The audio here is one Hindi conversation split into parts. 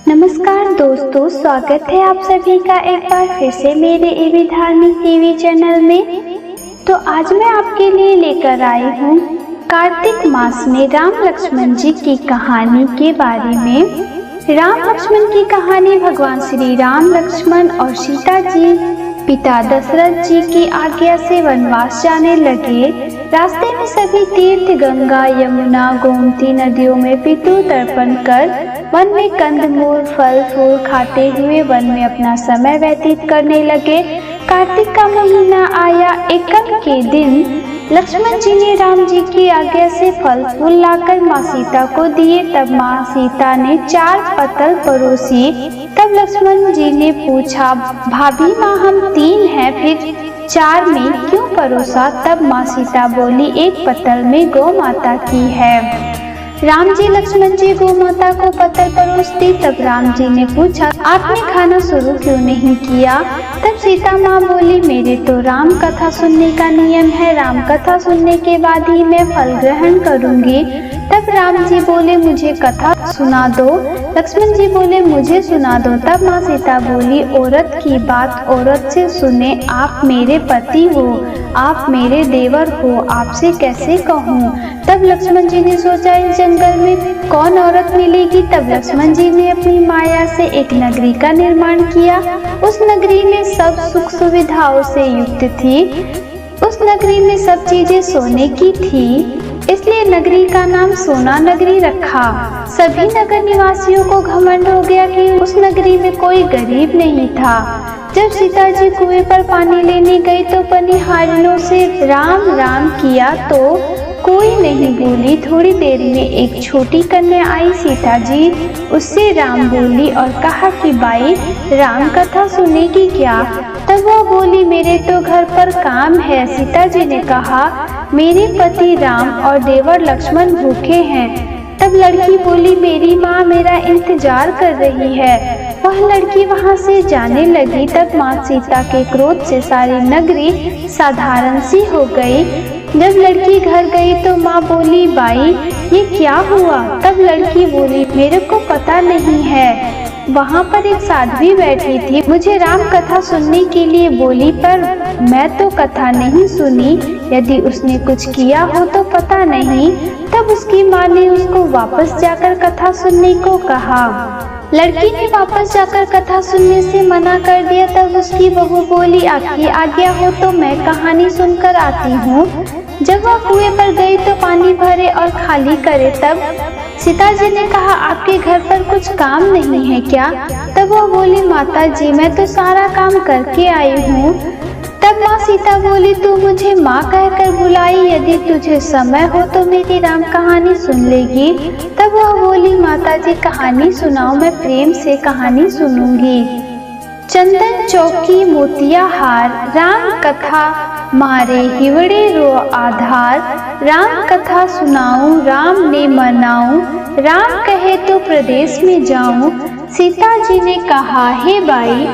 नमस्कार दोस्तों, स्वागत है आप सभी का एक बार फिर से मेरे एवी धार्मिक टीवी चैनल में। तो आज मैं आपके लिए लेकर आई हूँ कार्तिक मास में राम लक्ष्मण जी की कहानी के बारे में। राम लक्ष्मण की कहानी भगवान श्री राम, लक्ष्मण और सीता जी पिता दशरथ जी की आज्ञा से वनवास जाने लगे। रास्ते में सभी तीर्थ गंगा, यमुना, गोमती नदियों में पितृ तर्पण कर वन में कंदमूल, फल फूल खाते हुए वन में अपना समय व्यतीत करने लगे। कार्तिक का महीना आया। एकम के दिन लक्ष्मण जी ने राम जी की आज्ञा से फल फूल लाकर माँ सीता को दिए। तब माँ सीता ने 4 पत्तल परोसी। तब लक्ष्मण जी ने पूछा, भाभी माँ हम 3 हैं, फिर 4 में क्यों परोसा? तब माँ सीता बोली, एक पत्तल में गौ माता की है। राम जी लक्ष्मण जी गौ माता को पत्तल परोसती। तब राम जी ने पूछा, आपने खाना शुरू क्यों नहीं किया? तब सीता माँ बोली, मेरे तो राम कथा सुनने का नियम है, राम कथा सुनने के बाद ही मैं फल ग्रहण करूंगी। तब राम जी बोले, मुझे कथा सुना दो। लक्ष्मण जी बोले, मुझे सुना दो। तब माँ सीता बोली, औरत की बात औरत से सुने, आप मेरे पति हो, आप मेरे देवर हो, आपसे कैसे कहूँ? तब लक्ष्मण जी ने सोचा, इस जंगल में कौन औरत मिलेगी? तब लक्ष्मण जी ने अपनी माया से एक नगरी का निर्माण किया। उस नगरी में सब सुख सुविधाओं से युक्त थी। उस नगरी में सब चीजें सोने की थी, इसलिए नगरी का नाम सोना नगरी रखा। सभी नगर निवासियों को घमंड हो गया कि उस नगरी में कोई गरीब नहीं था। जब सीता जी कुएं पर पानी लेने गई तो पनिहारियों से राम राम किया तो कोई नहीं बोली। थोड़ी देर में एक छोटी कन्या आई। सीता जी उससे राम बोली और कहा कि बाई, राम कथा सुनेगी क्या? तब वो बोली, मेरे तो घर पर काम है। सीता जी ने कहा, मेरे पति राम और देवर लक्ष्मण भूखे हैं। तब लड़की बोली, मेरी माँ मेरा इंतजार कर रही है। वह लड़की वहाँ से जाने लगी। तब माँ सीता के क्रोध से सारी नगरी साधारण सी हो गई। जब लड़की घर गई तो माँ बोली, बाई ये क्या हुआ? तब लड़की बोली, मेरे को पता नहीं है, वहाँ पर एक साध्वी बैठी थी, मुझे राम कथा सुनने के लिए बोली, पर मैं तो कथा नहीं सुनी। यदि उसने कुछ किया हो तो पता नहीं। तब उसकी माँ ने उसको वापस जाकर कथा सुनने को कहा। लड़की ने वापस जाकर कथा सुनने से मना कर दिया। तब उसकी बहू बोली, आपकी आज्ञा हो तो मैं कहानी सुनकर आती हूँ। जब वह कुएं पर गई तो पानी भरे और खाली करे। तब सीता जी ने कहा, आपके घर पर कुछ काम नहीं है क्या? तब वह बोली, माता जी मैं तो सारा काम करके आई हूँ। तब माँ सीता बोली, तू मुझे माँ कहकर बुलाई, यदि तुझे समय हो तो मेरी राम कहानी सुन लेगी। तब वह बोली, माता जी कहानी सुनाओ, मैं प्रेम से कहानी सुनूंगी। चंदन चौकी मोतिया हार, राम कथा मारे हिवड़े रो आधार। राम कथा सुनाऊं, राम ने मनाऊं, राम कहे तो प्रदेश में जाऊं। सीता जी ने कहा, हे बाई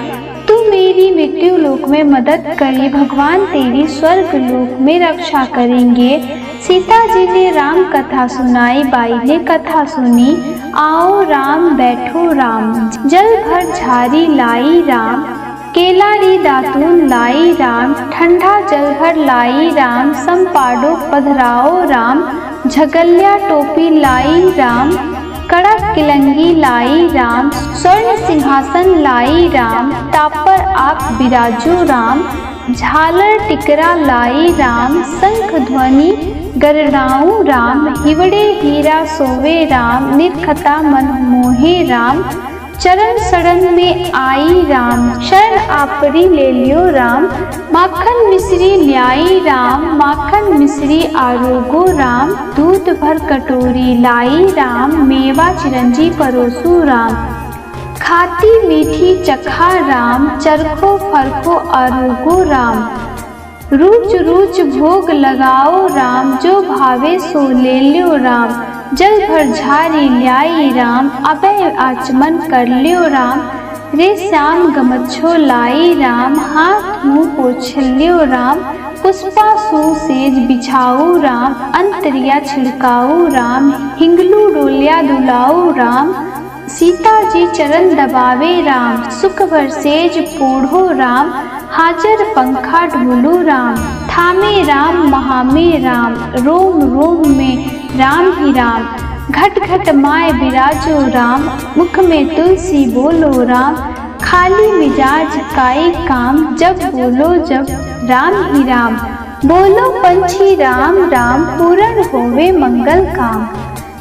तू मेरी मृत्यु लोक में मदद करी, भगवान तेरी स्वर्ग लोक में रक्षा करेंगे। सीता जी ने राम कथा सुनाई। बाई ने कथा सुनी। आओ राम बैठो राम, जल भर झारी लाई राम, केलारी दातून लाई राम, ठंडा जल भर लाई राम, संपाडो पधराओ राम, झगलिया टोपी लाई राम, कड़क किलंगी लाई राम, स्वर्ण सिंहासन लाई राम, तापर आप बिराजो राम, झालर टिकरा लाई राम, शंख ध्वनि गरड़ाऊं राम, हिवड़े हीरा सोवे राम, निरखता मन मोहे राम, चरण शरण में आई राम, शरण आपरी ले लियो राम, माखन मिश्री ल्याई राम, माखन मिश्री आरोगो राम, दूध भर कटोरी लाई राम, मेवा चिरंजी परोसू राम, खाती मीठी चखा राम, चरखो फरको आरोगो राम, रूच रूच भोग लगाओ राम, जो भावे सो ले लियो राम, जल भर झारी ल्याई राम, अभय आचमन कर लियो राम, रे श्याम गमछो लाई राम, हाथ मुँह पोछ लियो राम, पुष्पा सू सेज बिछाऊ राम, अंतरिया छिड़काऊ राम, हिंगलू डोलिया दुलाऊ राम, सीता जी चरण दबावे राम, सुख भर सेज पूढ़ो राम, हाजर पंखा ढोलो राम, थामे राम महामे राम, रोम रोम में राम ही राम, घट घट माय बिराजो राम, मुख में तुलसी बोलो राम, खाली मिजाज काए काम, जब बोलो जब राम ही राम, बोलो पंछी राम राम, पूर्ण होवे मंगल काम।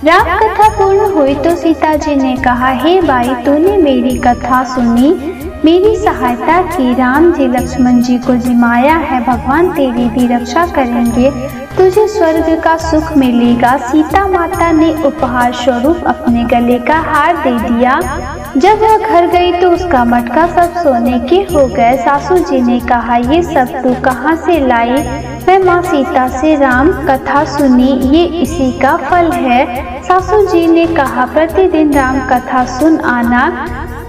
राम कथा पूर्ण हुई तो सीता जी ने कहा, हे भाई तूने मेरी कथा सुनी, मेरी सहायता की, राम जी लक्ष्मण जी को जिमाया है, भगवान तेरी भी रक्षा करेंगे, तुझे स्वर्ग का सुख मिलेगा। सीता माता ने उपहार स्वरूप अपने गले का हार दे दिया। जब वह घर गई तो उसका मटका सब सोने के हो गए। सासू जी ने कहा, ये सब तू कहाँ से लाई? मैं माँ सीता से राम कथा सुनी, ये इसी का फल है। सासू जी ने कहा, प्रतिदिन राम कथा सुन आना।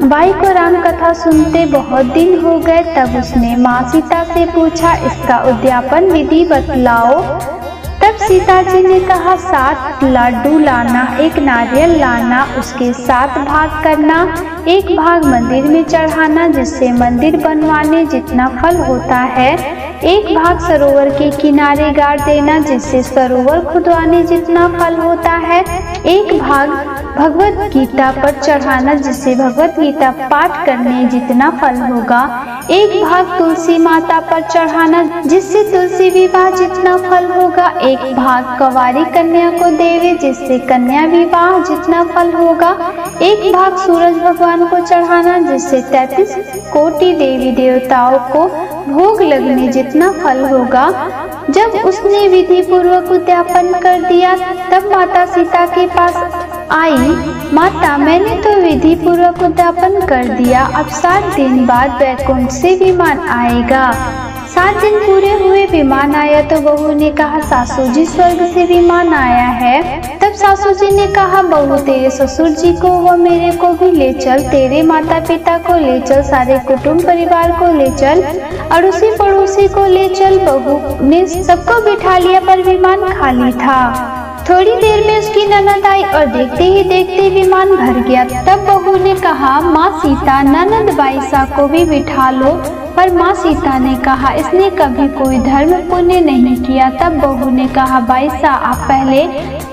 बाई को राम कथा सुनते बहुत दिन हो गए। तब उसने माँ सीता से पूछा, इसका उद्यापन विधि बतलाओ। तब सीता जी ने कहा, 7 लड्डू लाना, 1 नारियल लाना, उसके 7 भाग करना, 1 भाग मंदिर में चढ़ाना जिससे मंदिर बनवाने जितना फल होता है, 1 भाग सरोवर के किनारे गाड़ देना जिससे सरोवर खुदवाने जितना फल होता है, 1 भाग भगवत गीता पर चढ़ाना जिससे भगवत गीता पाठ करने जितना फल होगा, 1 भाग तुलसी माता पर चढ़ाना जिससे तुलसी विवाह जितना फल होगा, 1 भाग कंवारी कन्या को देवे जिससे कन्या विवाह जितना फल होगा, 1 भाग सूरज भगवान को चढ़ाना जिससे 33 कोटि देवी देवताओं को भोग लगने जितना फल होगा। जब उसने विधि पूर्वक उद्यापन कर दिया तब माता सीता के पास आई, माता मैंने तो विधि पूर्वक उद्यापन कर दिया, अब 7 दिन बाद वैकुंठ से विमान आएगा। 7 दिन पूरे हुए विमान आया तो बहू ने कहा, सासू जी स्वर्ग से विमान आया है। तब सासू जी ने कहा, बहू तेरे ससुर जी को व मेरे को भी ले चल, तेरे माता पिता को ले चल, सारे कुटुंब परिवार को ले चल, अड़ोसी पड़ोसी को ले चल। बहू ने सबको बिठा लिया पर विमान खाली था। थोड़ी देर में उसकी ननद आई और देखते ही देखते विमान भर गया। तब बहू ने कहा, माँ सीता ननद बाईसा को भी बिठा लो। पर माँ सीता ने कहा, इसने कभी कोई धर्म पुण्य नहीं किया। तब बहू ने कहा, बाईसा आप पहले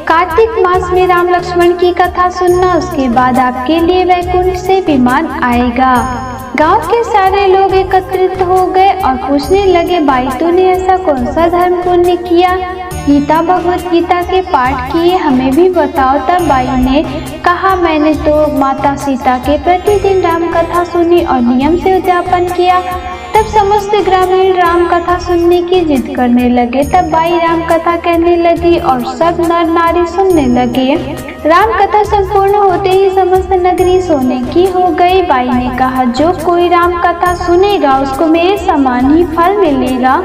कार्तिक मास में राम लक्ष्मण की कथा सुनना, उसके बाद आपके लिए वैकुंठ से विमान आएगा। गांव के सारे लोग एकत्रित हो गए और पूछने लगे, बाई तूने ऐसा कौन सा धर्म पुण्य किया? गीता भगवत गीता के पाठ किए, हमें भी बताओ। तब बाई ने कहा, मैंने तो माता सीता के प्रतिदिन राम कथा सुनी और नियम से उद्यापन किया। तब समस्त ग्रामीण राम कथा सुनने की जिद करने लगे। तब बाई राम कथा कहने लगी और सब नर नारी सुनने लगे। राम कथा संपूर्ण होते ही समस्त नगरी सोने की हो गई। बाई ने कहा, जो कोई राम कथा सुनेगा उसको मेरे समान ही फल मिलेगा।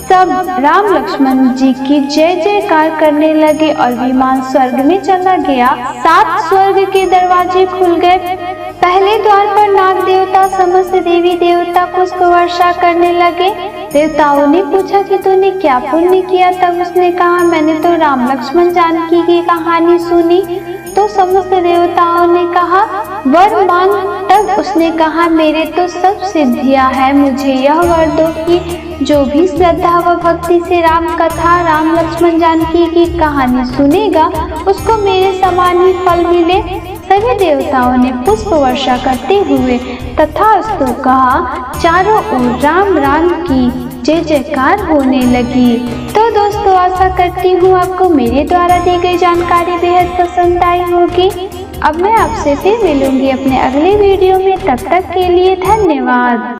सब राम लक्ष्मण जी की जय जयकार करने लगे और विमान स्वर्ग में चला गया। 7 स्वर्ग के दरवाजे खुल गए। पहले द्वार पर नाग देवता समस्त देवी देवता पुष्प वर्षा करने लगे। देवताओं ने पूछा कि तूने क्या पुण्य किया? तब उसने कहा, मैंने तो राम लक्ष्मण जानकी की कहानी सुनी। तो समस्त देवताओं ने कहा, वर मांग। तब उसने कहा, मेरे तो सब सिद्धियां हैं, मुझे यह वर दो कि जो भी श्रद्धा व भक्ति से राम कथा राम लक्ष्मण जानकी की कहानी सुनेगा उसको मेरे समान ही फल मिले। सभी देवताओं ने पुष्प वर्षा करते हुए तथास्तु कहा। चारों ओर राम राम की जय जयकार होने लगी। तो दोस्तों, आशा करती हूँ आपको मेरे द्वारा दी गई जानकारी बेहद पसंद आई होगी। अब मैं आपसे फिर मिलूंगी अपने अगले वीडियो में। तब तक के लिए धन्यवाद।